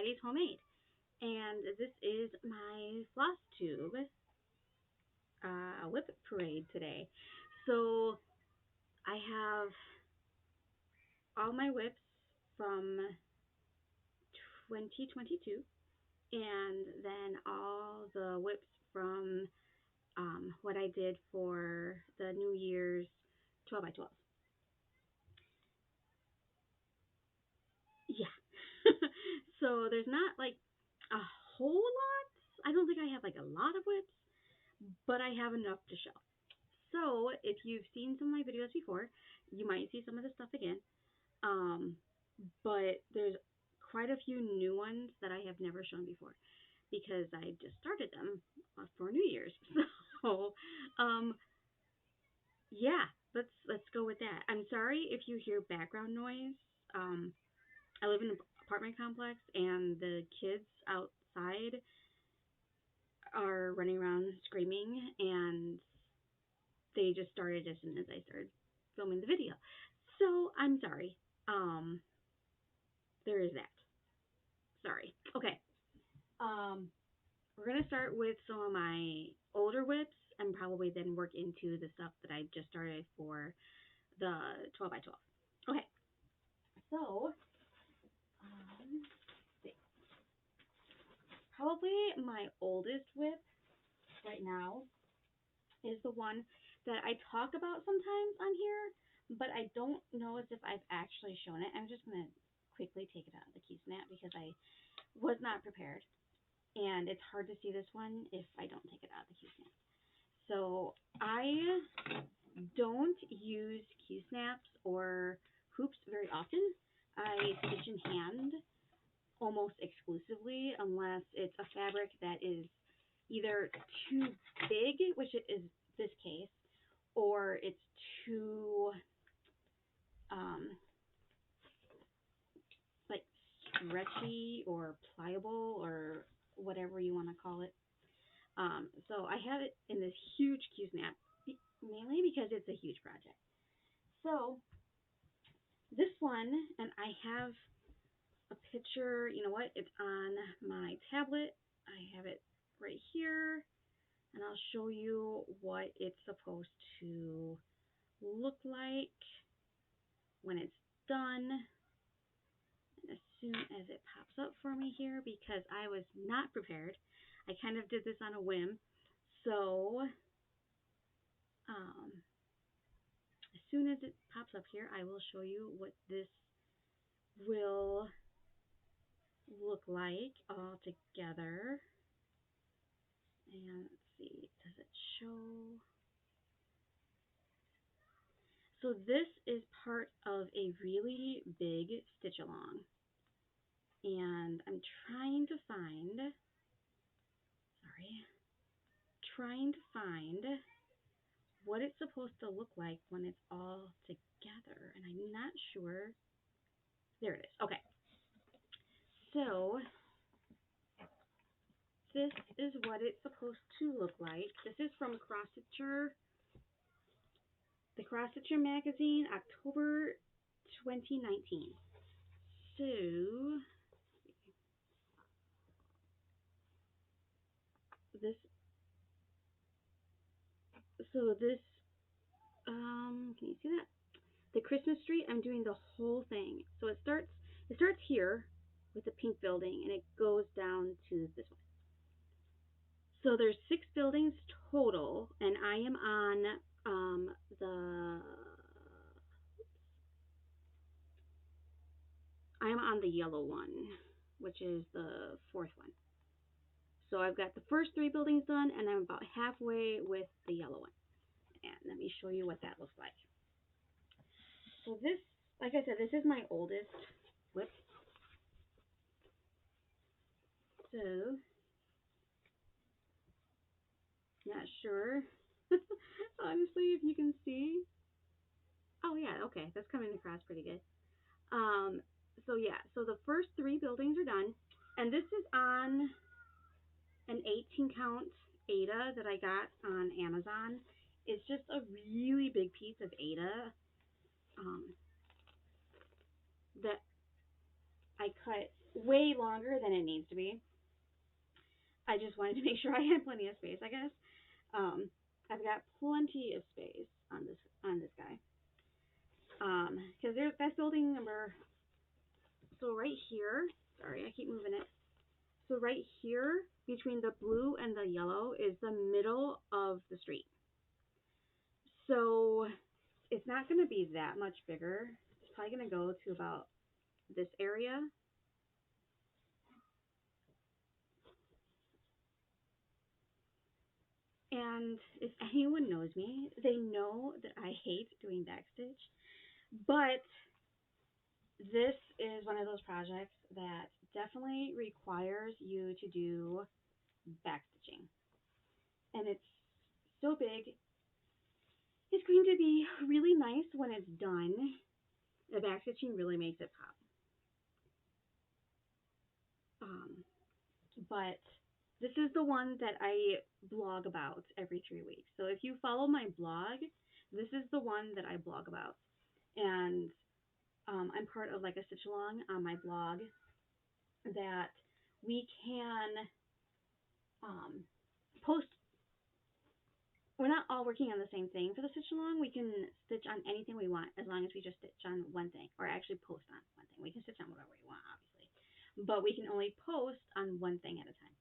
Friday's Homemade. And this is my Flosstube WIP Parade today. So I have all my WIPs from 2022 and then all the WIPs from what I did for the New Year's 12 by 12. Yeah. So there's not like a whole lot. I don't think I have like a lot of WIPs, but I have enough to show. So if you've seen some of my videos before, you might see some of the stuff again. Um, but there's quite a few new ones that I have never shown before because I just started them for New Year's. So, yeah, let's go with that. I'm sorry if you hear background noise. Um, I live in an apartment complex, and the kids outside are running around screaming, and they just started as soon as I started filming the video. So I'm sorry. Um, there is that. Sorry. Okay. Um, we're gonna start with some of my older WIPs and probably then work into the stuff that I just started for the 12 by 12. Okay. So, probably my oldest WIP right now is the one that I talk about sometimes on here, but I don't know as if I've actually shown it. I'm just going to quickly take it out of the key snap because I was not prepared. And it's hard to see this one if I don't take it out of the key snap. So I don't use key snaps or hoops very often. I stitch in hand almost exclusively unless it's a fabric that is either too big, which it is this case, or it's too like stretchy or pliable or whatever you want to call it. So I have it in this huge Q-snap, mainly because it's a huge project. So this one, and I have a picture, you know what, it's on my tablet. I have it right here, and I'll show you what it's supposed to look like when it's done. And as soon as it pops up for me here, because I was not prepared, I kind of did this on a whim. So as soon as it pops up here, I will show you what this will look like all together. And let's see, does it show? So this is part of a really big stitch along. And I'm trying to find what it's supposed to look like when it's all together. And I'm not sure. There it is. Okay. So this is what it's supposed to look like. This is from Cross Stitcher, the Cross Stitcher magazine, October 2019. So this can you see that? The Christmas tree, I'm doing the whole thing. So it starts here with the pink building and it goes down to this one. So there's 6 buildings total, and I am on the yellow one, which is the 4th one. So I've got the first 3 buildings done, and I'm about halfway with the yellow one. And let me show you what that looks like. So this, like I said, this is my oldest WIP. So, not sure, honestly, if you can see. Oh yeah, okay, that's coming across pretty good. So yeah, so the first 3 buildings are done, and this is on an 18 count Aida that I got on Amazon. It's just a really big piece of Aida that I cut way longer than it needs to be. I just wanted to make sure I had plenty of space, I guess. Um, I've got plenty of space on this guy. Because there's that's building number. So right here, sorry, I keep moving it. So right here, between the blue and the yellow, is the middle of the street. So it's not going to be that much bigger. It's probably going to go to about this area. And if anyone knows me, they know that I hate doing backstitch. But this is one of those projects that definitely requires you to do backstitching. And it's so big. It's going to be really nice when it's done. The backstitching really makes it pop. But this is the one that I blog about every 3 weeks. So if you follow my blog, this is the one that I blog about. And I'm part of like a stitch along on my blog that we can post. We're not all working on the same thing for the stitch along. We can stitch on anything we want as long as we just stitch on one thing, or actually post on one thing. We can stitch on whatever we want, obviously, but we can only post on one thing at a time.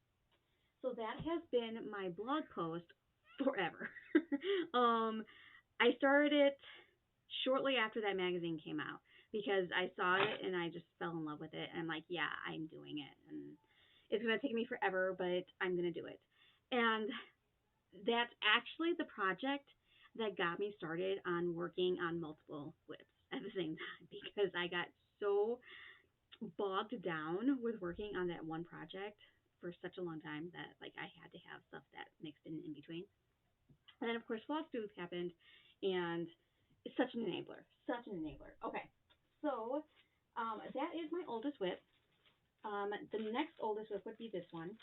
So that has been my blog post forever. I started it shortly after that magazine came out because I saw it and I just fell in love with it. And I'm like, yeah, I'm doing it. And it's going to take me forever, but I'm going to do it. And that's actually the project that got me started on working on multiple WIPs at the same time because I got so bogged down with working on that one project for such a long time that like I had to have stuff that mixed in between. And then of course Flosstube happened, and it's such an enabler, such an enabler. Okay, so that is my oldest WIP. The next oldest WIP would be this one.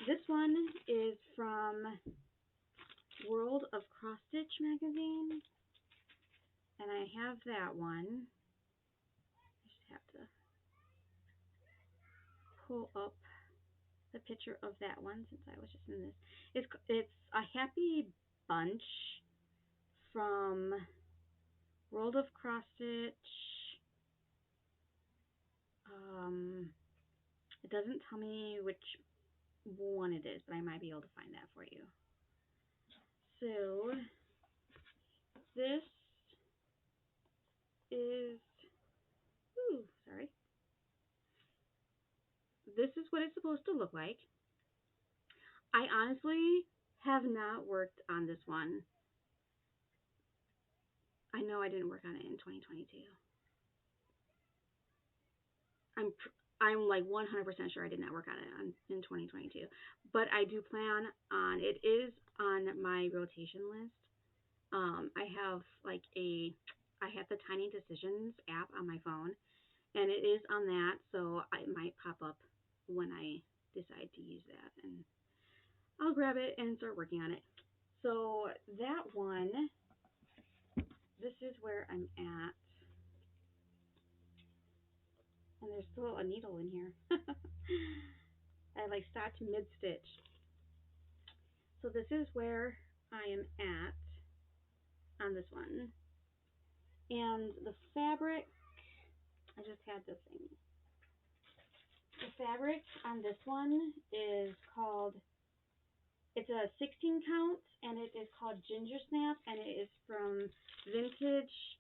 This one is from World of Cross Stitch magazine, and I have that one. I just have to pull up the picture of that one since I was just in this. It's a happy bunch from World of Cross Stitch. It doesn't tell me which one it is, but I might be able to find that for you. So this is, sorry. This is what it's supposed to look like. I honestly have not worked on this one. I know I didn't work on it in 2022. I'm like 100% sure I did not work on it in 2022, but I do plan on it. Is on my rotation list. I have I have the Tiny Decisions app on my phone, and it is on that, so it might pop up when I decide to use that, and I'll grab it and start working on it. So that one, this is where I'm at. And there's still a needle in here. I like stopped mid-stitch. So this is where I am at on this one. And the fabric, I just had this thing. The fabric on this one is called, it's a 16 count, and it is called Ginger Snap, and it is from Vintage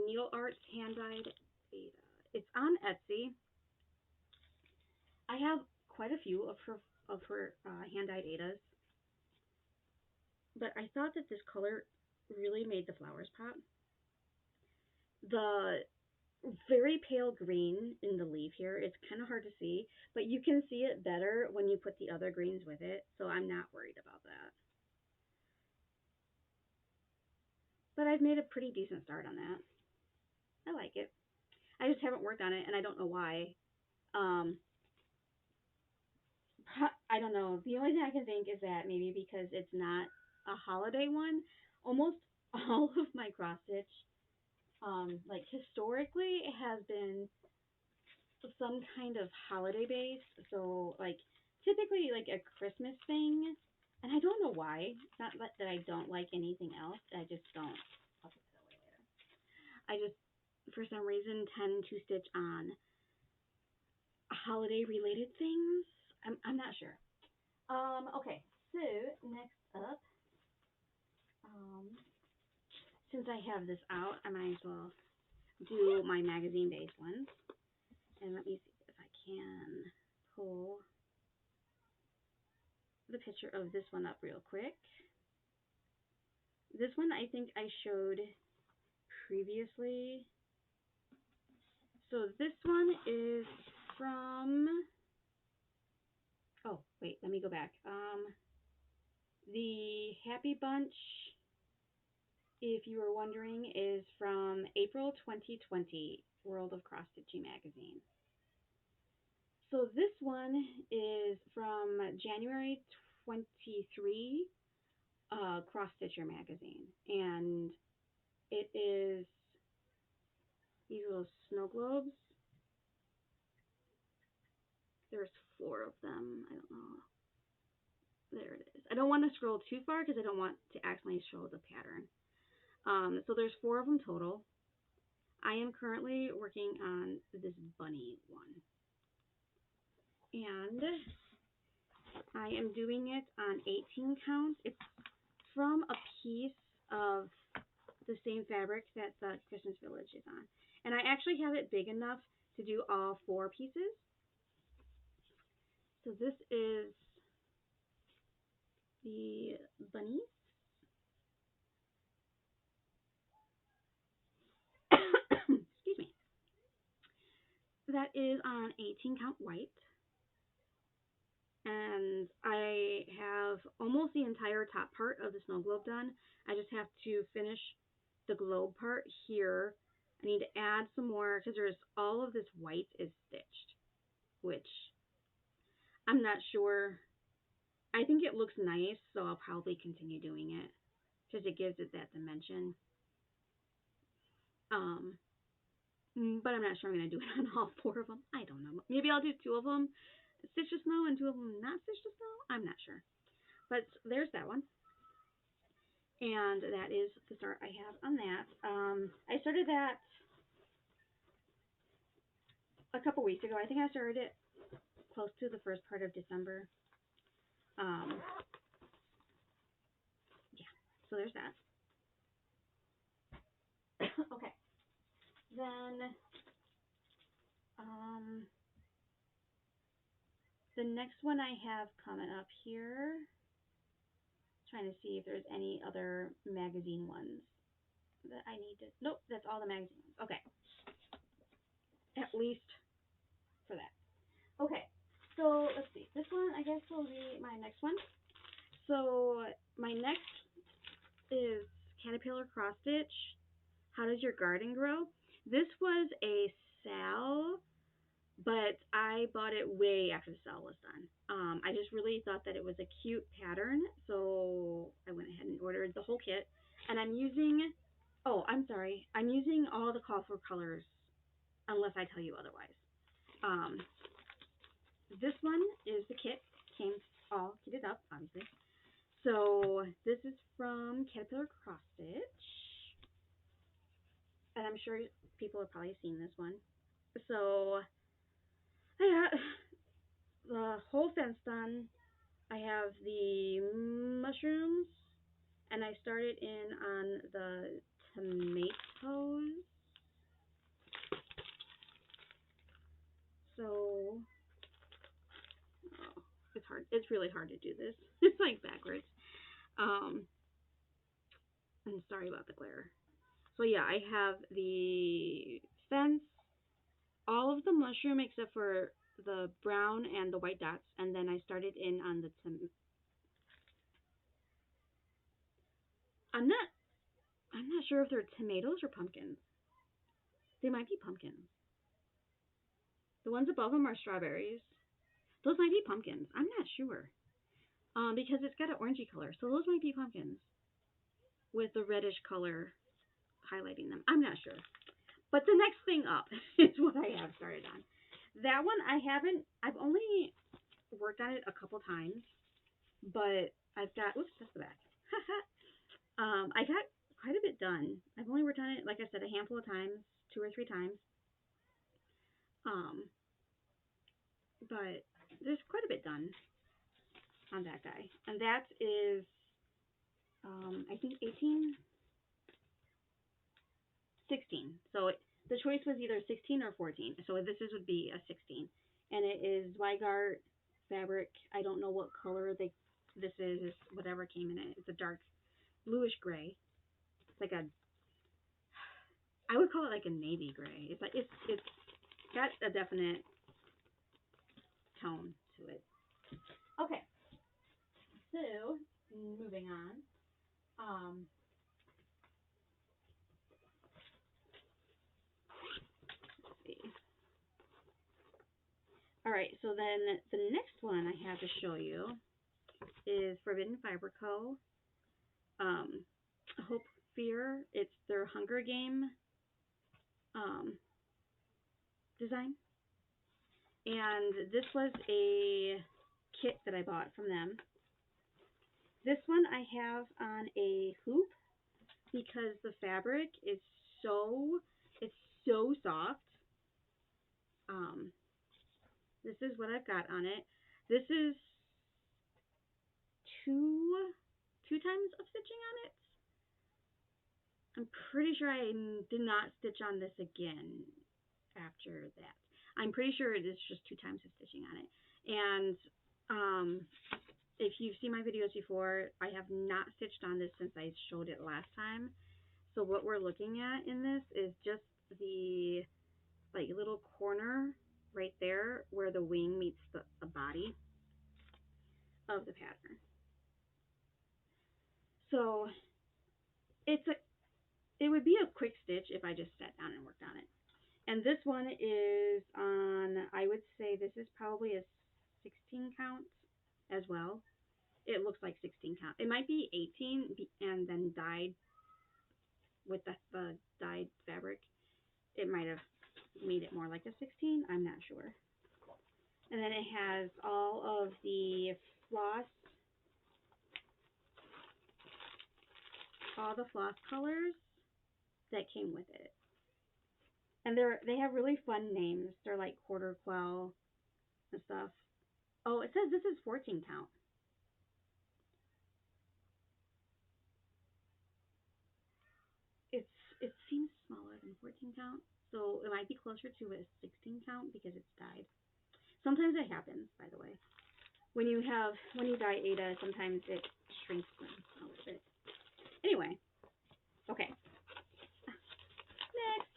Needle Arts Hand Dyed Beta. It's on Etsy. I have quite a few of her hand dyed Adas, but I thought that this color really made the flowers pop. The very pale green in the leaf here, it's kind of hard to see, but you can see it better when you put the other greens with it, so I'm not worried about that. But I've made a pretty decent start on that. I like it. I just haven't worked on it, and I don't know why. I don't know. The only thing I can think is that maybe because it's not a holiday one, almost all of my cross stitch, like historically, it has been some kind of holiday base. So like typically like a Christmas thing, and I don't know why. It's not that I don't like anything else. I just don't. I'll put that away later. I just for some reason tend to stitch on holiday related things. I'm not sure. Okay. So next up, um, since I have this out, I might as well do my magazine based ones. And let me see if I can pull the picture of this one up real quick. This one I think I showed previously. So this one is from, oh wait, let me go back. The Happy Bunch, if you were wondering, is from April 2020, World of Cross Stitching magazine. So this one is from January 23, Cross Stitcher magazine, and it is these little snow globes. There's 4 of them. I don't know. There it is. I don't want to scroll too far because I don't want to accidentally show the pattern. So there's 4 of them total. I am currently working on this bunny one. And I am doing it on 18 count. It's from a piece of the same fabric that the Christmas Village is on. And I actually have it big enough to do all 4 pieces. So this is the bunny. Excuse me. That is on 18 count white. And I have almost the entire top part of the snow globe done. I just have to finish the globe part here. I need to add some more because there's all of this white is stitched, which I'm not sure. I think it looks nice, so I'll probably continue doing it because it gives it that dimension. But I'm not sure I'm going to do it on all 4 of them. I don't know. Maybe I'll do 2 of them stitch the snow and 2 of them not stitch the snow. I'm not sure. But there's that one. And that is the start I have on that. I started that a couple weeks ago. I think I started it close to the first part of December. Yeah, so there's that. Okay. Then the next one I have coming up here, trying to see if there's any other magazine ones that I need to, nope, that's all the magazine ones. Okay. At least for that. Okay, so let's see. This one, I guess, will be my next one. So my next is Caterpillar Cross Stitch. How does your garden grow? This was a sale, but I bought it way after the sale was done. I just really thought that it was a cute pattern, so I went ahead and ordered the whole kit. And I'm using, oh, I'm sorry, I'm using all the call for colors, unless I tell you otherwise. This one is the kit, came all kitted up, obviously. So this is from Caterpillar Cross Stitch, and I'm sure people have probably seen this one. So I got the whole fence done. I have the mushrooms, and I started in on the tomatoes. So oh, it's hard. It's really hard to do this. It's like backwards. I'm sorry about the glare. So yeah, I have the fence, all of the mushroom except for the brown and the white dots, and then I started in on the I'm not sure if they're tomatoes or pumpkins. They might be pumpkins. The ones above them are strawberries. Those might be pumpkins. I'm not sure. Because it's got an orangey color, so those might be pumpkins with the reddish color highlighting them. I'm not sure. But the next thing up is what I have started on. That one I've only worked on it a couple times, but I've got, oops, that's the back. I got quite a bit done. I've only worked on it, like I said, a handful of times, 2 or 3 times. Um, but there's quite a bit done on that guy. And that is, I think 18, 16. So the choice was either 16 or 14. So would be a 16. And it is Zweigart fabric. I don't know what color this is, whatever came in it. It's a dark bluish gray. It's like I would call it like a navy gray. It's got a definite tone to it. Okay, so moving on. Let's see. All right, so then the next one I have to show you is Forbidden Fiber Co. Hope Fear. It's their Hunger Game um, design, and this was a kit that I bought from them. This one I have on a hoop because the fabric is it's so soft. This is what I've got on it. This is two times of stitching on it. I'm pretty sure I did not stitch on this again after that. I'm pretty sure it is just 2 times of stitching on it. And if you've seen my videos before, I have not stitched on this since I showed it last time. So what we're looking at in this is just the like little corner right there where the wing meets the body of the pattern. So it would be a quick stitch if I just sat down and worked on it. And this one is on, I would say this is probably a 16 count as well. It looks like 16 count. It might be 18 and then dyed with the dyed fabric. It might have made it more like a 16. I'm not sure. And then it has all of the floss colors that came with it. And they have really fun names. They're like quarter quell and stuff. Oh, it says this is 14 count. It seems smaller than 14 count, so it might be closer to a 16 count because it's dyed. Sometimes it happens, by the way. When you dye Ada, sometimes it shrinks them a little bit. Anyway, okay. Next.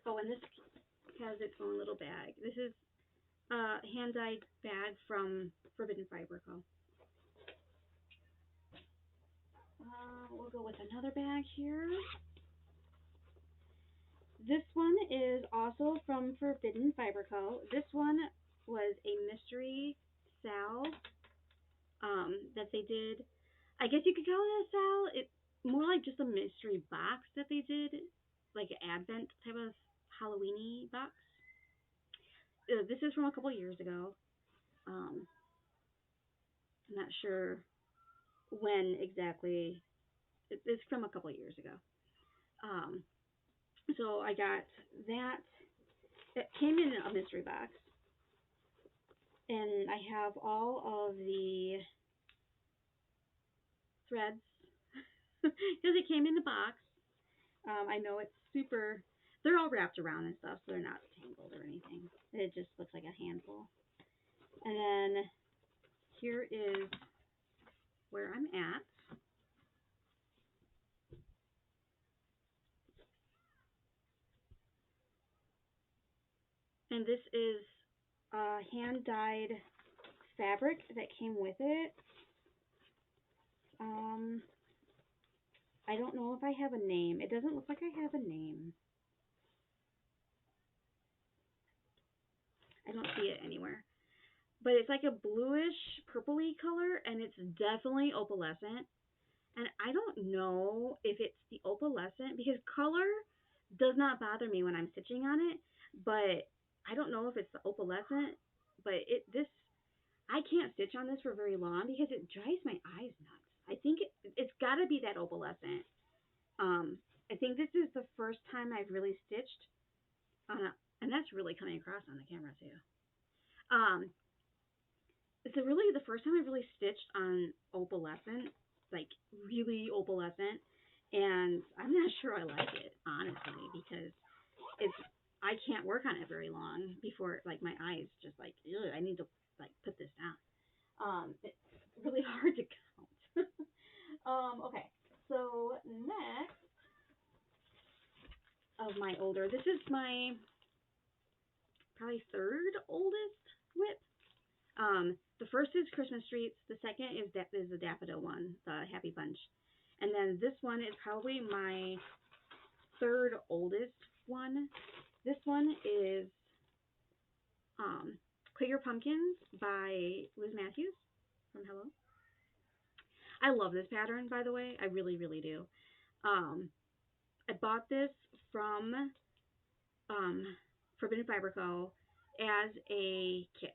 Oh, and this has its own little bag. This is a hand-dyed bag from Forbidden Fiber Co. We'll go with another bag here. This one is also from Forbidden Fiber Co. This one was a mystery sal that they did. I guess you could call it a sal. It's more like just a mystery box that they did, like an Advent type of Halloween-y box. This is from a couple years ago. I'm not sure when exactly. It's from a couple years ago. So I got that. It came in a mystery box. And I have all of the threads because it came in the box. I know it's super, they're all wrapped around and stuff, so they're not tangled or anything. It just looks like a handful. And then here is where I'm at. And this is hand-dyed fabric that came with it. I don't know if I have a name. It doesn't look like I have a name. I don't see it anywhere. But it's like a bluish purpley color, and it's definitely opalescent. And I don't know if it's the opalescent, because color does not bother me when I'm stitching on it, but I don't know if it's the opalescent, but I can't stitch on this for very long because it drives my eyes nuts. I think it's got to be that opalescent. Um, I think this is the first time I've really stitched on a, and that's really coming across on the camera too. Um, it's really the first time I've really stitched on opalescent, like really opalescent, and I'm not sure I like it honestly because it's I can't work on it very long before like my eyes just like I need to like put this down. It's really hard to count. Okay, so next of my older, this is my probably third oldest whip. The first is Christmas Streets. The second is the Daffodil one, the Happy Bunch, and then this one is probably my third oldest one. This one is Quaker Pumpkins by Liz Matthews from Hello. I love this pattern, by the way. I really, really do. Um, I bought this from um, Forbidden Fiber Co. as a kit.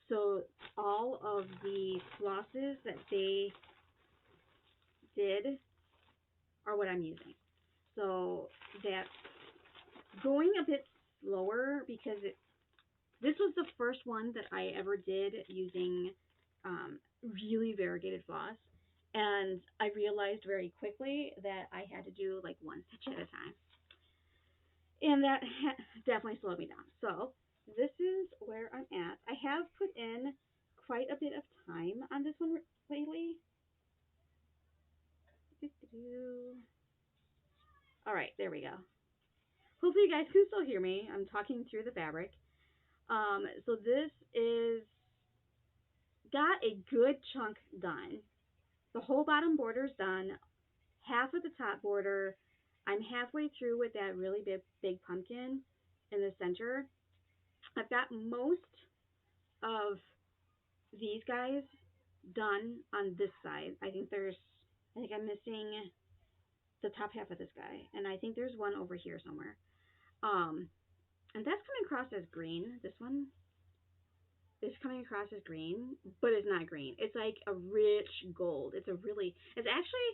So all of the flosses that they did are what I'm using. So that's going a bit slower because this was the first one that I ever did using really variegated floss. And I realized very quickly that I had to do like one stitch at a time. And that definitely slowed me down. So this is where I'm at. I have put in quite a bit of time on this one lately. All right, there we go. Hopefully you guys can still hear me. I'm talking through the fabric. So this is got a good chunk done. The whole bottom border's done. Half of the top border. I'm halfway through with that really big pumpkin in the center. I've got most of these guys done on this side. I think I'm missing the top half of this guy, and I think there's one over here somewhere. And that's coming across as green. This one is coming across as green, but it's not green. It's like a rich gold. It's actually,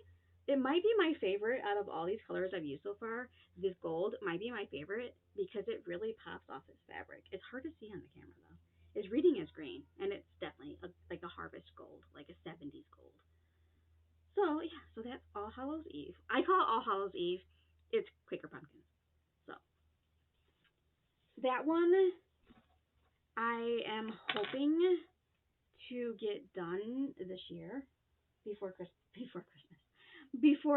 it might be my favorite out of all these colors I've used so far. This gold might be my favorite because it really pops off this fabric. It's hard to see on the camera though. It's reading as green, and it's definitely like a harvest gold, like a 70s gold. So yeah, so that's All Hallows Eve. I call it All Hallows Eve. It's Quaker Pumpkin. So that one I am hoping to get done this year before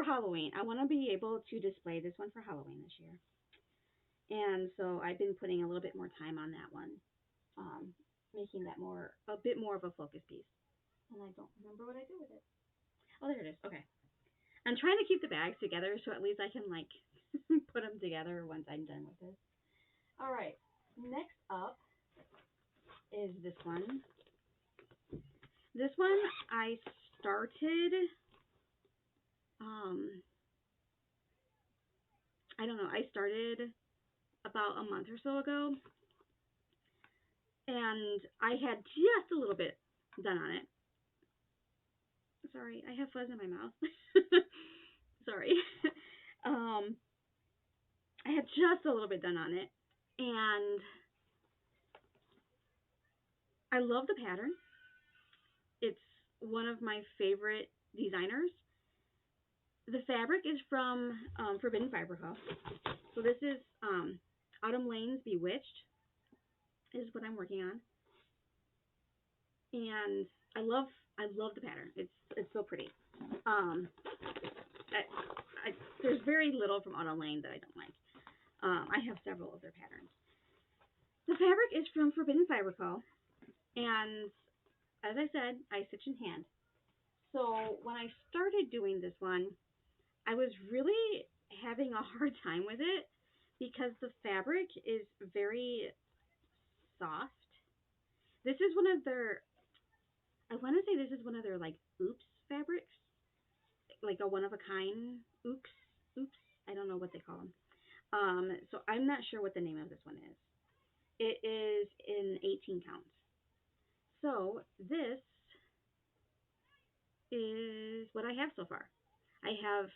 Halloween. I want to be able to display this one for Halloween this year, and so I've been putting a little bit more time on that one, making that a bit more of a focus piece. And I don't remember what I did with it. Oh, there it is. Okay, I'm trying to keep the bags together so at least I can like put them together once I'm done with this. All right, next up is this one. This one I started, um, I don't know, I started about a month or so ago, and I had just a little bit done on it. Sorry, I have fuzz in my mouth. Sorry. um, I had just a little bit done on it, and I love the pattern. It's one of my favorite designers. The fabric is from Forbidden Fiber Co. So this is Autumn Lane's Bewitched is what I'm working on, and I love the pattern. It's so pretty. Um, there's very little from Autumn Lane that I don't like. I have several of their patterns. The fabric is from Forbidden Fiber Co. And as I said, I stitch in hand. So when I started doing this one, I was really having a hard time with it because the fabric is very soft. This is one of their, I want to say this is one of their like oops fabrics, like a one of a kind oops. I don't know what they call them. So I'm not sure what the name of this one is. It is in 18 counts. So this is what I have so far. I have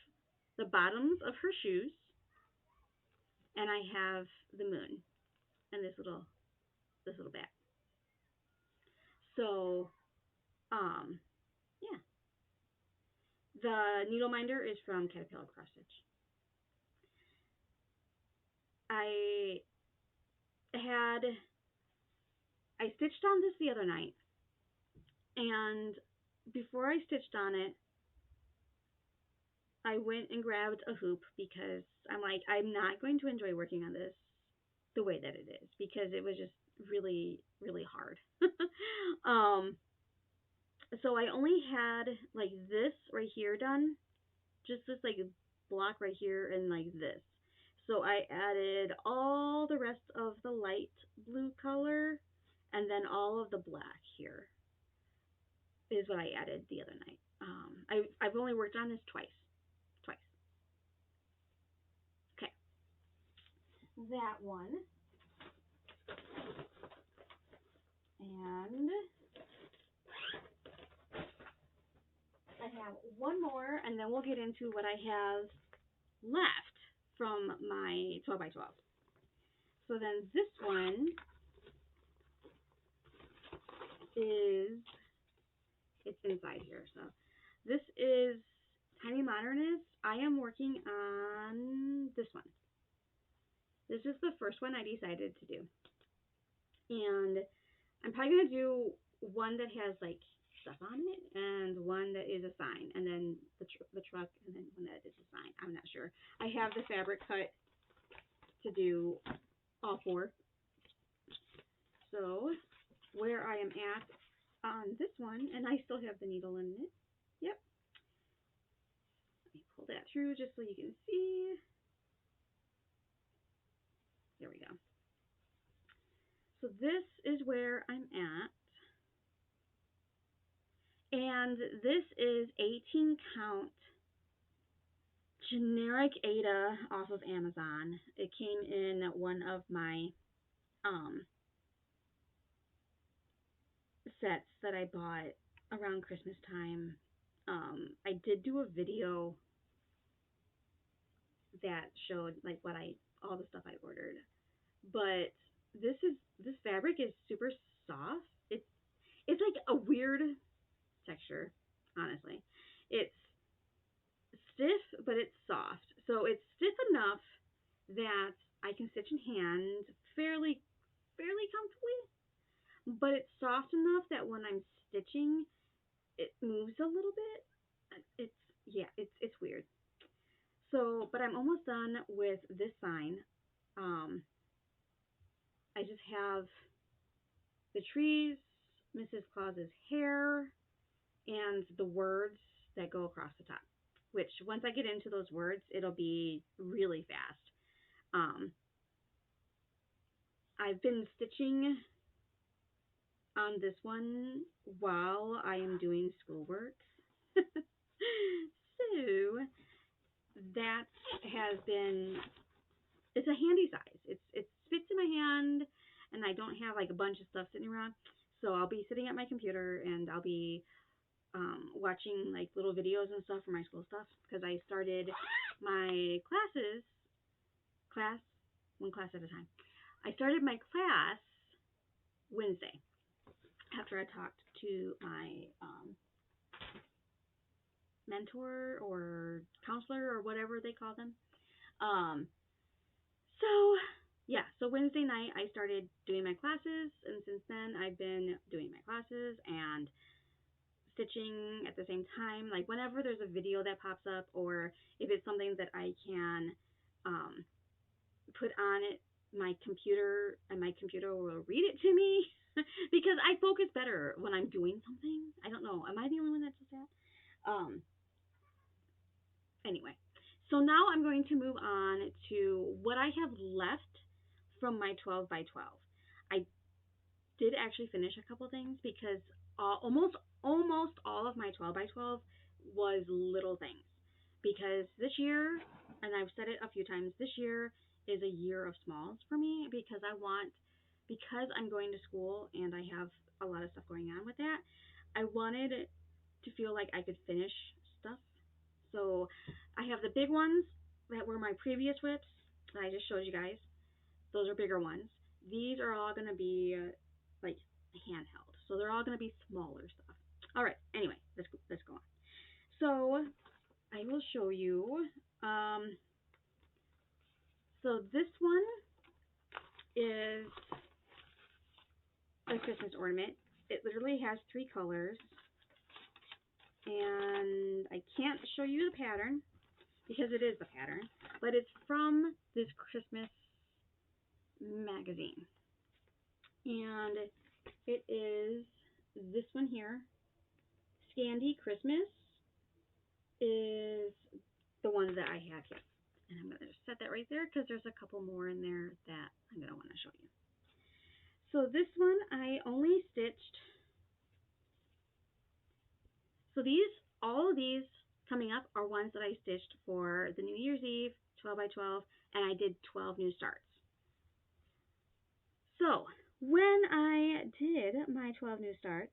the bottoms of her shoes, and I have the moon and this little bat. So, yeah. The needle minder is from Caterpillar Cross Stitch. I had I stitched on this the other night, and before I stitched on it, I went and grabbed a hoop because I'm like, I'm not going to enjoy working on this the way that it is because it was just really, really hard. um, so I only had like this right here done, just this like block right here and like this. So I added all the rest of the light blue color and then all of the black here is what I added the other night. I've only worked on this twice. Twice. Okay. That one. And I have one more, and then we'll get into what I have left from my 12 by 12. So then this one is, it's inside here. So this is Tiny Modernist. I am working on this one. This is the first one I decided to do. And I'm probably going to do one that has like stuff on it and one that is a sign, and then the truck, and then one that is a sign. I'm not sure. I have the fabric cut to do all four. So where I am at on this one, and I still have the needle in it. Yep. Let me pull that through just so you can see. There we go. So this is where I'm at. And this is 18 count generic Ada off of Amazon. It came in one of my sets that I bought around Christmas time. I did do a video that showed like all the stuff I ordered. But this fabric is super soft. It's like a weird texture, honestly. It's stiff, but it's soft. So it's stiff enough that I can stitch in hand fairly comfortably, but it's soft enough that when I'm stitching, it moves a little bit. It's weird. So, but I'm almost done with this sign. I just have the trees, Mrs. Claus's hair, and the words that go across the top. Which once I get into those words, it'll be really fast. I've been stitching on this one while I am doing schoolwork. So that has been, it's a handy size. It fits in my hand, and I don't have like a bunch of stuff sitting around. So I'll be sitting at my computer and I'll be watching like little videos and stuff for my school stuff because I started my one class at a time. I started my class Wednesday after I talked to my mentor or counselor or whatever they call them. So Wednesday night I started doing my classes, and since then I've been doing my classes and stitching at the same time. Like whenever there's a video that pops up, or if it's something that I can put on it, my computer, and my computer will read it to me because I focus better when I'm doing something. I don't know. Am I the only one that does that? Anyway, so now I'm going to move on to what I have left from my 12 by 12. I did actually finish a couple things because almost all of my 12 by 12 was little things. Because this year, and I've said it a few times, this year is a year of smalls for me because because I'm going to school and I have a lot of stuff going on with that, I wanted to feel like I could finish stuff. So I have the big ones that were my previous whips that I just showed you guys. Those are bigger ones. These are all going to be like handheld. So they're all going to be smaller stuff. All right. Anyway, let's go on. So I will show you. So this one is a Christmas ornament. It literally has 3 colors. And I can't show you the pattern because it is the pattern, but it's from this Christmas magazine. And it is this one here. Scandi Christmas is the one that I have here. And I'm going to just set that right there because there's a couple more in there that I'm going to want to show you. So this one I only stitched. So all of these coming up are ones that I stitched for the New Year's Eve 12 by 12, and I did 12 new starts. So when I did my 12 new starts,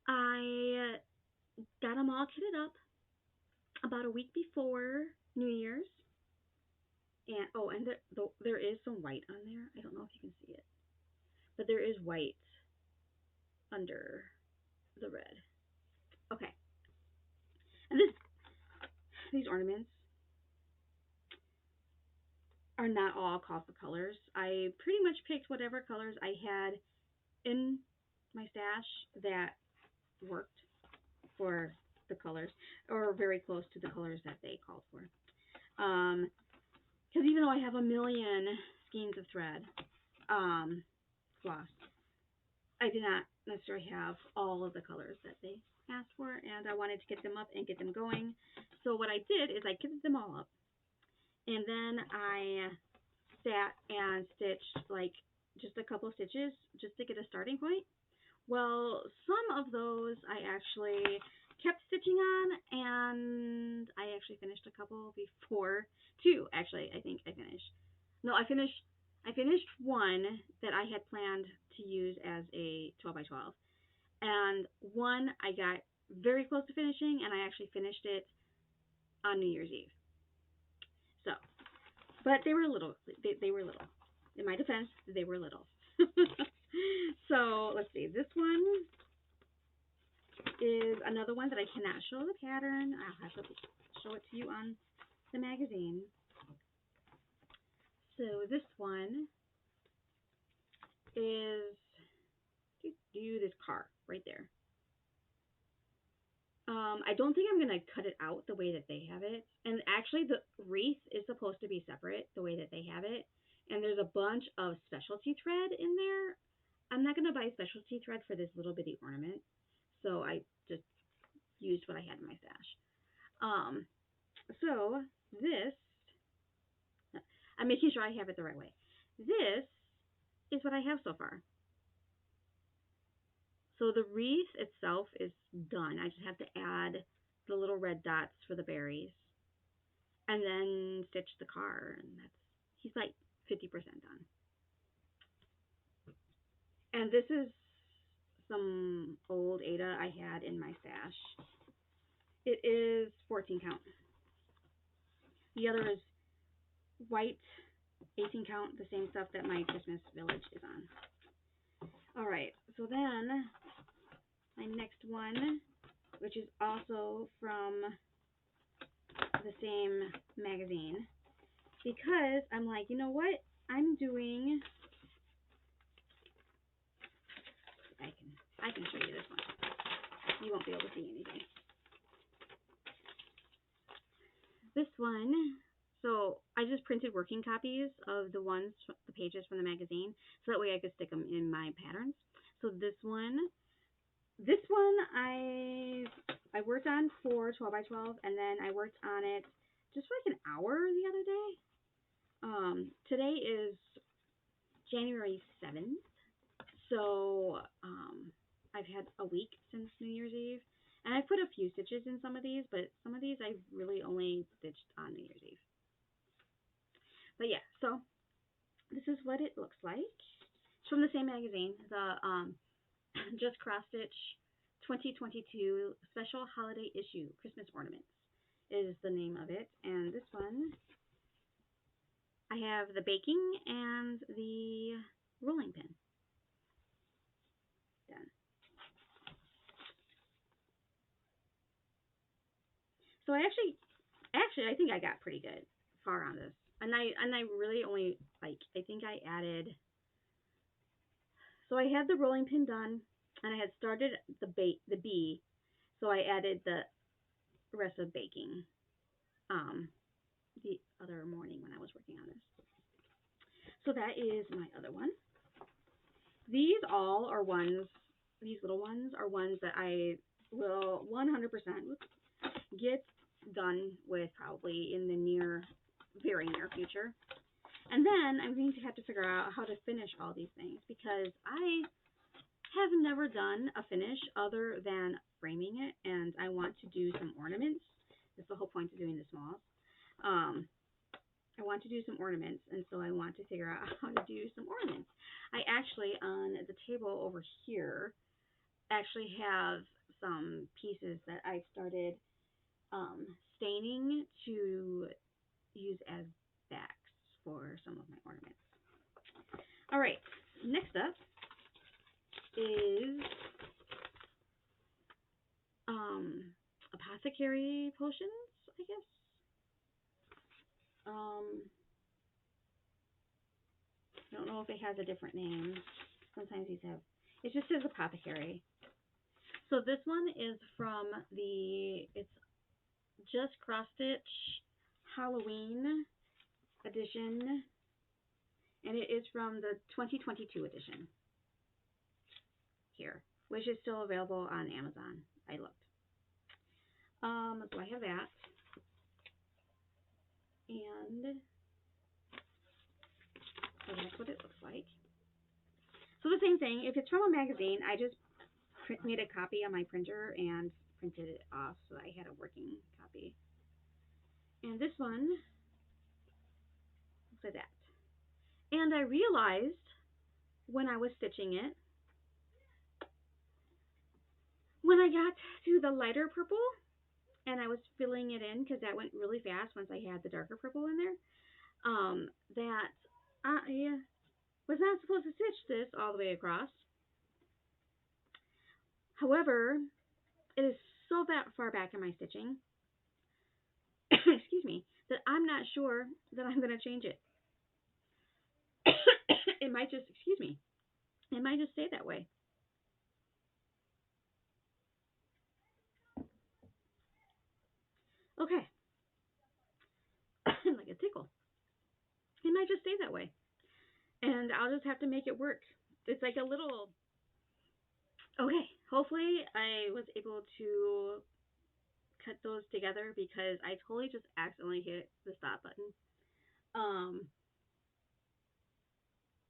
I got them all kitted up about a week before New Year's. And oh, and there is some white on there. I don't know if you can see it, but there is white under the red. Okay. And these ornaments are not all called for colors. I pretty much picked whatever colors I had in my stash that worked for the colors, or very close to the colors that they called for. Because even though I have a million skeins of thread, floss, I did not necessarily have all of the colors that they asked for, and I wanted to get them up and get them going. So what I did is I kitted them all up, and then I sat and stitched like just a couple stitches just to get a starting point. Well, some of those I actually kept stitching on, and I actually finished a couple before, 2 actually, I think I finished. No, I finished one that I had planned to use as a 12 by 12, and one I got very close to finishing, and I actually finished it on New Year's Eve. So, but they were little. They were little. In my defense, they were little. So let's see. This one is another one that I cannot show the pattern. I'll have to show it to you on the magazine. So this one is this car right there. I don't think I'm going to cut it out the way that they have it. And actually the wreath is supposed to be separate the way that they have it. And there's a bunch of specialty thread in there. I'm not going to buy specialty thread for this little bitty ornament. So I just used what I had in my stash. So this, I'm making sure I have it the right way. This is what I have so far. So the wreath itself is done. I just have to add the little red dots for the berries and then stitch the car, and he's like 50% done. And this is some old Ada I had in my stash. It is 14 count. The other is white 18 count, the same stuff that my Christmas village is on. All right, so then my next one, which is also from the same magazine, because I'm like, you know what? I'm doing. I can show you this one. You won't be able to see anything. This one. So I just printed working copies of the pages from the magazine, so that way I could stick them in my patterns. So this one I worked on for 12 by 12, and then I worked on it just for like an hour the other day. Today is January 7th, so I've had a week since New Year's Eve, and I've put a few stitches in some of these, but some of these I really only stitched on New Year's Eve. But yeah, so this is what it looks like. It's from the same magazine, the Just Cross Stitch 2022 Special Holiday Issue Christmas Ornaments is the name of it. And this one, I have the baking and the rolling pin done. So I think I got pretty good far on this. And I really only like I think I added, so I had the rolling pin done and I had started the bee, so I added the rest of baking the other morning when I was working on this. So that is my other one. These all are ones, these little ones are ones that I will 100% get done with probably in the very near future. And then I'm going to have to figure out how to finish all these things because I have never done a finish other than framing it, and I want to do some ornaments. That's the whole point of doing the smalls. I want to do some ornaments, and so I want to figure out how to do some ornaments. I actually, on the table over here, actually have some pieces that I started staining to use as backs for some of my ornaments. All right, next up is apothecary potions, I guess. I don't know if it has a different name. Sometimes these have, it just says apothecary. So this one is from it's Just Cross Stitch Halloween edition, and it is from the 2022 edition here, which is still available on Amazon. I looked. So I have that, and so that's what it looks like. So the same thing, if it's from a magazine, I just made a copy on my printer and printed it off so I had a working copy. And this one looks like that. And I realized when I was stitching it, when I got to the lighter purple and I was filling it in, because that went really fast once I had the darker purple in there, that I was not supposed to stitch this all the way across. However, it is so far back in my stitching, excuse me, that I'm not sure that I'm going to change it. It might just, excuse me, it might just stay that way. Okay. Like a tickle. It might just stay that way. And I'll just have to make it work. It's like a little, okay, hopefully I was able to cut those together because I totally just accidentally hit the stop button.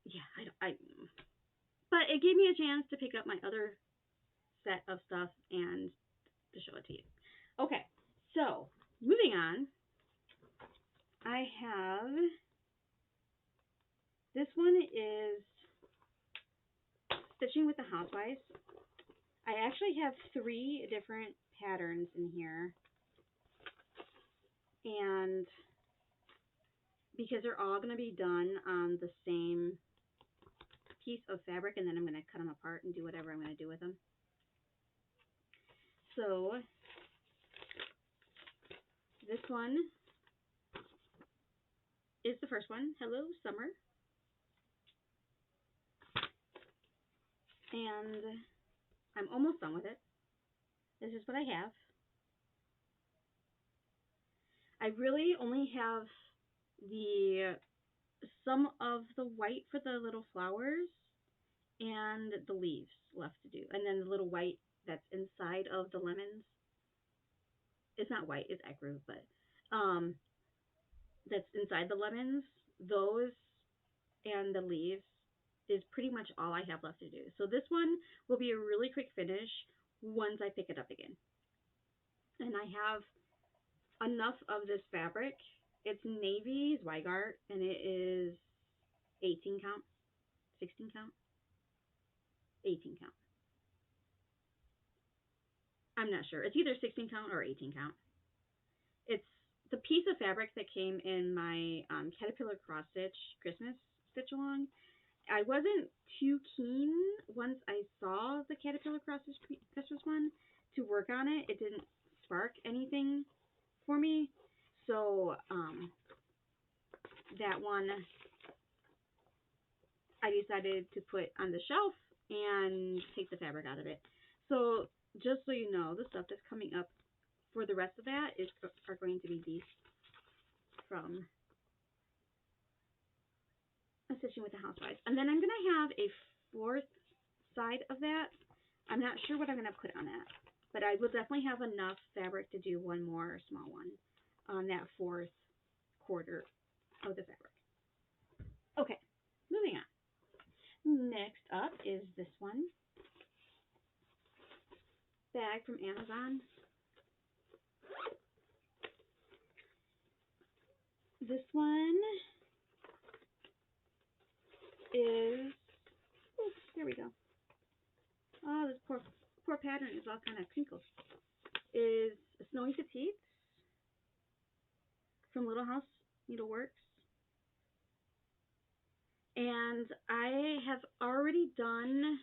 Yeah, but it gave me a chance to pick up my other set of stuff and to show it to you. Okay, so moving on, I have, this one is Stitching with the Housewives. I actually have 3 different patterns in here, and because they're all going to be done on the same piece of fabric, and then I'm going to cut them apart and do whatever I'm going to do with them. So this one is the first one, Hello Summer, and I'm almost done with it. This is what I have. I really only have some of the white for the little flowers and the leaves left to do, and then the little white that's inside of the lemons. It's not white, it's ecru, but that's inside the lemons. Those and the leaves is pretty much all I have left to do. So this one will be a really quick finish once I pick it up again. And I have enough of this fabric It's navy Zweigart, and it is 18 count, 16 count, 18 count. I'm not sure. It's either 16 count or 18 count. It's the piece of fabric that came in my Caterpillar cross stitch Christmas stitch along. I wasn't too keen once I saw the Caterpillar cross stitch Christmas one to work on it. It didn't spark anything for me. So that one I decided to put on the shelf and take the fabric out of it. So just so you know, the stuff that's coming up for the rest of that are going to be these from Stitching with the Housewives. And then I'm going to have a fourth side of that. I'm not sure what I'm going to put on that, but I will definitely have enough fabric to do one more small one on that fourth quarter of the fabric. Okay, moving on. Next up is this one. Bag from Amazon. This one is, oh, there we go. Oh, this poor pattern is all kind of crinkled. Is Snowy Petite from Little House Needleworks. And I have already done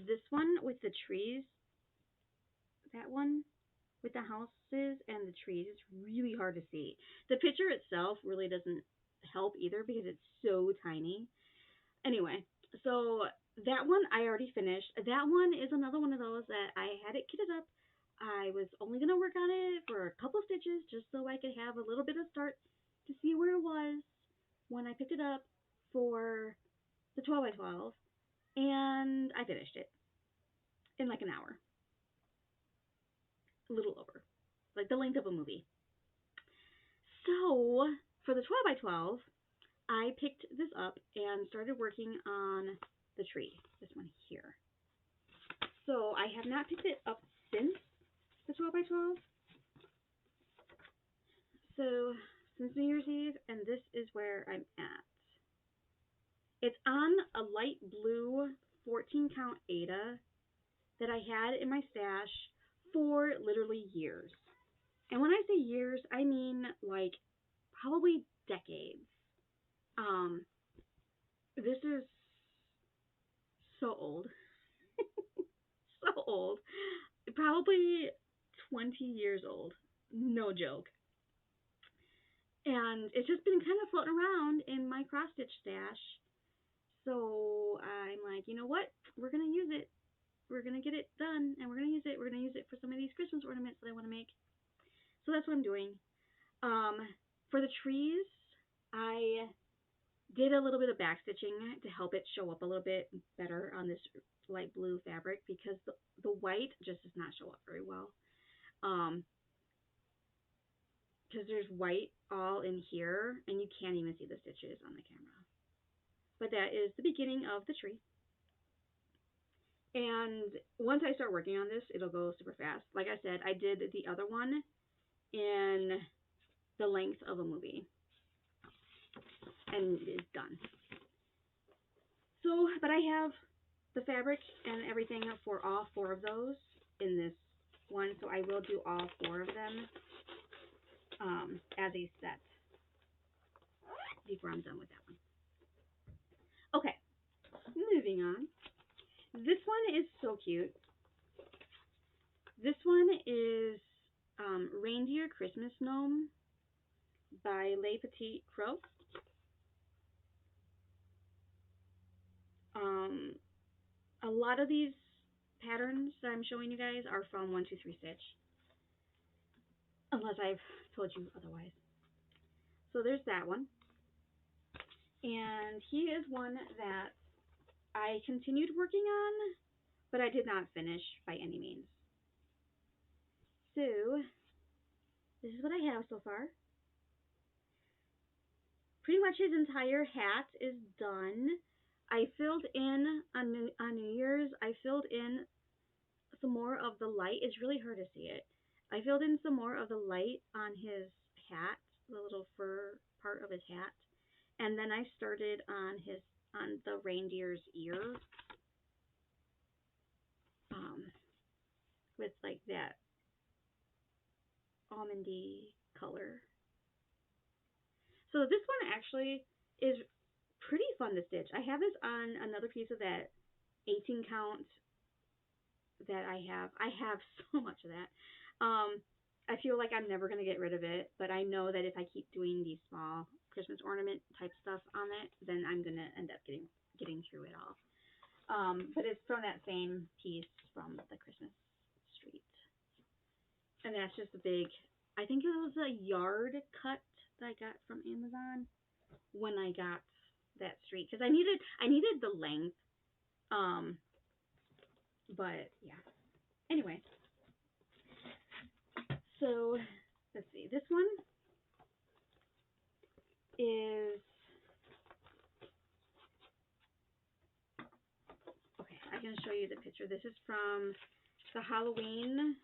this one with the trees. That one with the houses and the trees. It's really hard to see. The picture itself really doesn't help either because it's so tiny. Anyway, so that one I already finished. That one is another one of those that I had it kitted up. I was only going to work on it for a couple stitches just so I could have a little bit of start to see where it was when I picked it up for the 12 by 12, and I finished it in like an hour. A little over. Like the length of a movie. So, for the 12 by 12, I picked this up and started working on the tree. This one here. So, I have not picked it up since the 12 by 12. So, since New Year's Eve, and this is where I'm at. It's on a light blue 14 count Aida that I had in my stash for literally years. And when I say years, I mean like probably decades. This is so old. So old. Probably 20 years old. No joke. And it's just been kind of floating around in my cross stitch stash. So I'm like, you know what? We're going to use it. We're going to get it done, and we're going to use it. We're going to use it for some of these Christmas ornaments that I want to make. So that's what I'm doing. For the trees, I did a little bit of back stitching to help it show up a little bit better on this light blue fabric because the white just does not show up very well. Because there's white all in here, and you can't even see the stitches on the camera. But that is the beginning of the tree. And once I start working on this, it'll go super fast. Like I said, I did the other one in the length of a movie. And it's done. So, but I have the fabric and everything for all four of those in this one. So I will do all four of them as a set before I'm done with that one. Okay, moving on. This one is so cute. This one is Reindeer Christmas Gnome by Le Petit Crow. A lot of these patterns that I'm showing you guys are from 123 Stitch, unless I've told you otherwise. So there's that one. And he is one that I continued working on, but I did not finish by any means. So this is what I have so far. Pretty much his entire hat is done. I filled in on New Year's, I filled in some more of the light. It's really hard to see it. I filled in some more of the light on his hat the little fur part of his hat. And then I started on the reindeer's ear, um, with like that almondy color. So this one actually is pretty fun to stitch. I have this on another piece of that 18 count that I have. I have so much of that. I feel like I'm never gonna get rid of it, but I know that if I keep doing these small Christmas ornament type stuff on it, then I'm gonna end up getting through it all. But it's from that same piece from the Christmas street, and that's just a big. I think it was a yard cut that I got from Amazon when I got that street because I needed the length. Um, but yeah. Anyway, so let's see. This one is okay. I can show you the picture. This is from the Halloween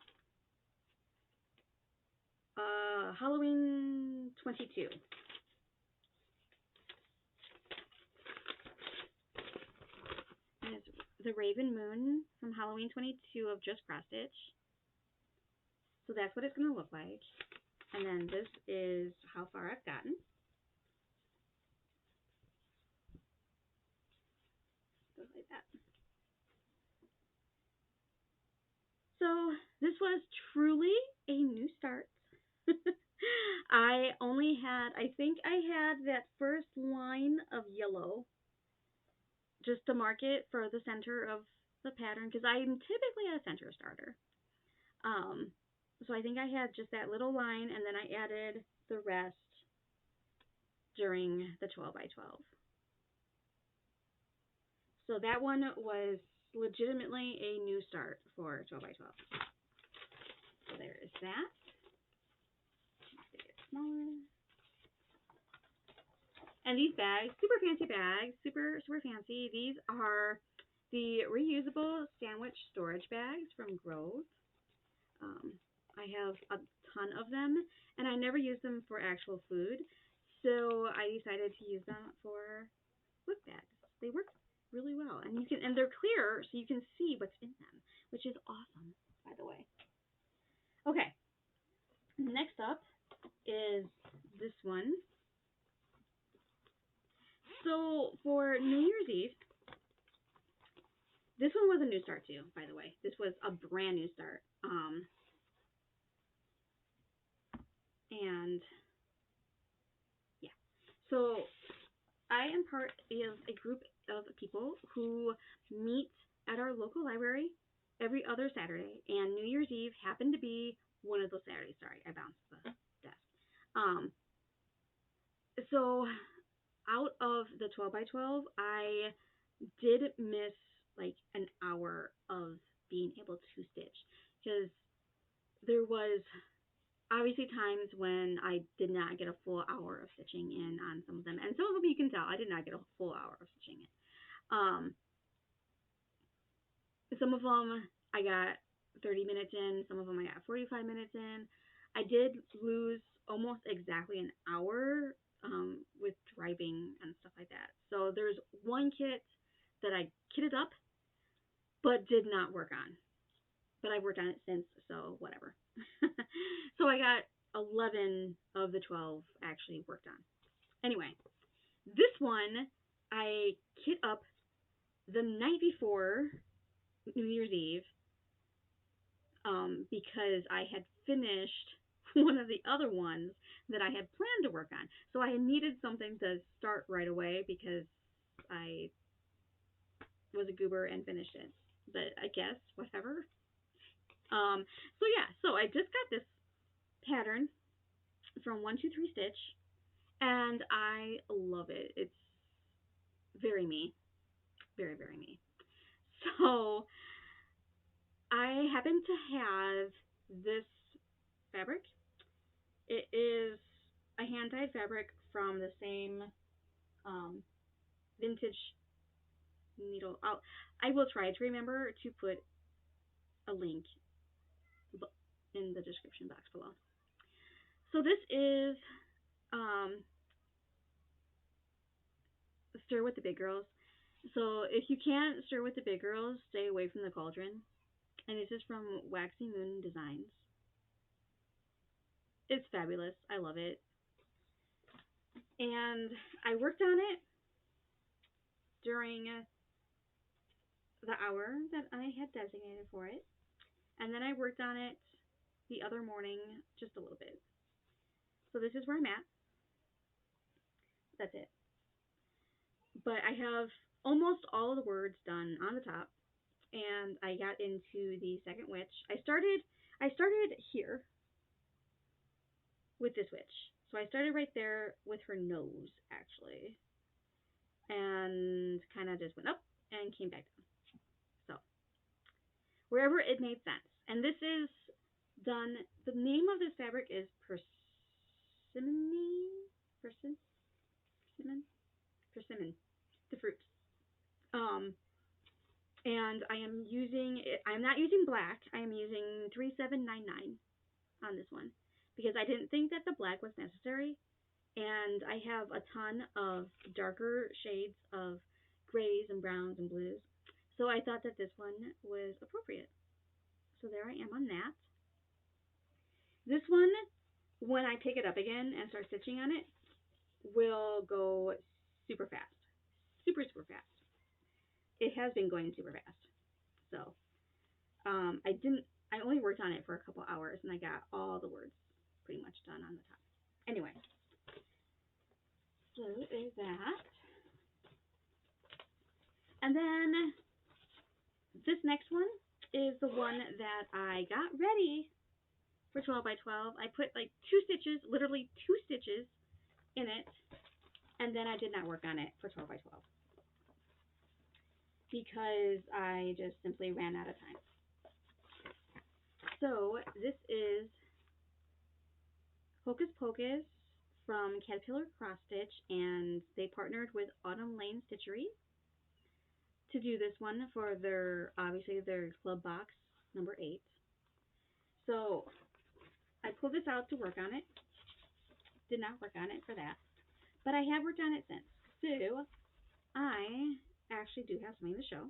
22. And it's the Raven Moon from Halloween 22 of just cross stitch. So that's what it's gonna look like. And then this is how far I've gotten. Goes like that. So this was truly a new start. I think I had that first line of yellow just to mark it for the center of the pattern because I'm typically a center starter. Um, so I think I had just that little line and then I added the rest during the 12 by 12. So that one was legitimately a new start for 12 by 12. So there is that. Make it smaller. And these bags, super fancy bags, super fancy. These are the reusable sandwich storage bags from Grove. I have a ton of them, and I never use them for actual food, so I decided to use them for WIP bags. They work really well, and they're clear, so you can see what's in them, which is awesome, by the way. Okay, next up is this one. So for New Year's Eve, this one was a new start too, by the way. This was a brand new start. And yeah. So I am part of a group of people who meet at our local library every other Saturday, and New Year's Eve happened to be one of those Saturdays. Sorry, I bounced the desk. Um, so out of the 12 by 12, I did miss like an hour of being able to stitch because there was obviously times when I did not get a full hour of stitching in on some of them, and some of them you can tell I did not get a full hour of stitching in. Some of them I got 30 minutes in, some of them I got 45 minutes in. I did lose almost exactly an hour with driving and stuff like that. So there's one kit that I kitted up but did not work on. But I've worked on it since, so whatever. So I got 11 of the 12 actually worked on. Anyway, this one I kit up the night before New Year's Eve because I had finished one of the other ones that I had planned to work on. So I needed something to start right away because I was a goober and finished it. But I guess, whatever. So yeah, so I just got this pattern from 123 Stitch, and I love it. It's very me, very me. So I happen to have this fabric. It is a hand dyed fabric from the same vintage needle. I will try to remember to put a link in the description box below. So this is um, stir with the big girls. So if you can't stir with the big girls, stay away from the cauldron. And this is from Waxy Moon Designs. It's fabulous. I love it. And I worked on it during the hour that I had designated for it. And then I worked on it the other morning just a little bit. So this is where I'm at. That's it. But I have almost all of the words done on the top, and I got into the second witch. I started here with this witch. So I started right there with her nose actually, and kind of just went up and came back down. So wherever it made sense. And this is done. The name of this fabric is persimmon. Persimmon. Persimmon. The fruits. Um, and I am using it. I'm not using black. I am using 3799 on this one because I didn't think that the black was necessary, and I have a ton of darker shades of grays and browns and blues, so I thought that this one was appropriate. So there I am on that. This one, when I pick it up again and start stitching on it, will go super fast, super fast. It has been going super fast. So I didn't. I only worked on it for a couple hours, and I got all the words pretty much done on the top. Anyway, so there's that. And then this next one is the one that I got ready for 12 by 12. I put like 2 stitches, literally 2 stitches in it, and then I did not work on it for 12 by 12 because I just simply ran out of time. So this is Hocus Pocus from Caterpillar Cross Stitch, and they partnered with Autumn Lane Stitchery to do this one for their, obviously, their club box number 8. So I pulled this out to work on it. Did not work on it for that, but I have worked on it since. So I actually do have something to show.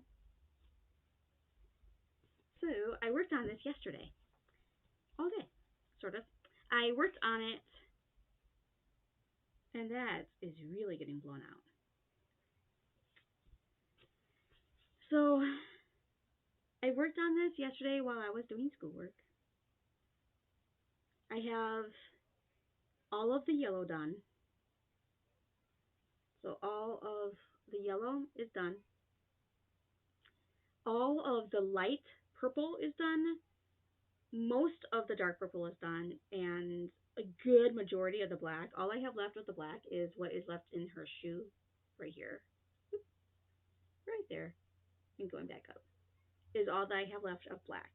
So I worked on this yesterday, all day, sort of. I worked on it, and that is really getting blown out. So I worked on this yesterday while I was doing schoolwork. I have all of the yellow done. So all of the yellow is done. All of the light purple is done. Most of the dark purple is done, and a good majority of the black. All I have left of the black is what is left in her shoe right here. Right there. And going back up is all that I have left of black.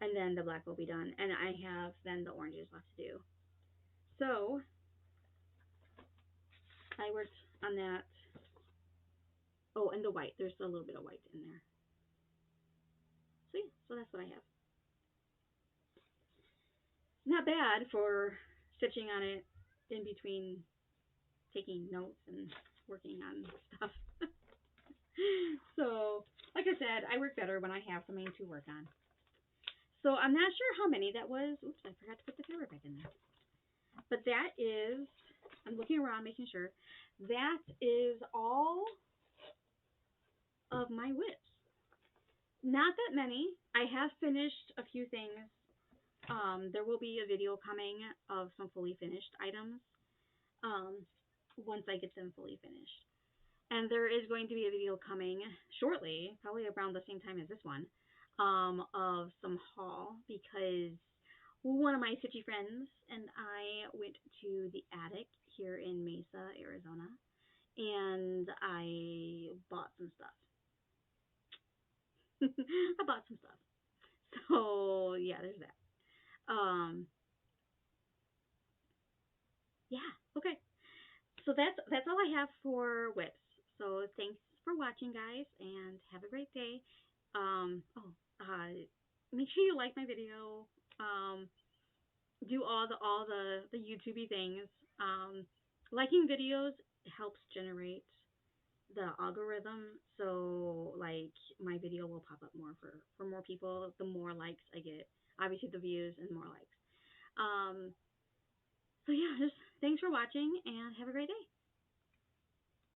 And then the black will be done. And I have then the oranges left to do. So I worked on that. Oh, and the white. There's a little bit of white in there. So yeah, so that's what I have. Not bad for stitching on it in between taking notes and working on stuff. So, like I said, I work better when I have something to work on. So I'm not sure how many that was. Oops, I forgot to put the fabric back in there. But that is, I'm looking around making sure, that is all of my WIPs. Not that many. I have finished a few things. There will be a video coming of some fully finished items once I get them fully finished. And there is going to be a video coming shortly, probably around the same time as this one, of some haul, because one of my stitchy friends and I went to the attic here in Mesa, Arizona, and I bought some stuff. I bought some stuff. So yeah, there's that. Yeah, okay. So that's all I have for WIPs. So thanks for watching, guys, and have a great day. Make sure you like my video. do all the YouTubey things. Liking videos helps generate the algorithm, so like my video will pop up more for more people. The more likes I get, obviously the views and more likes. Um, so yeah, just thanks for watching and have a great day.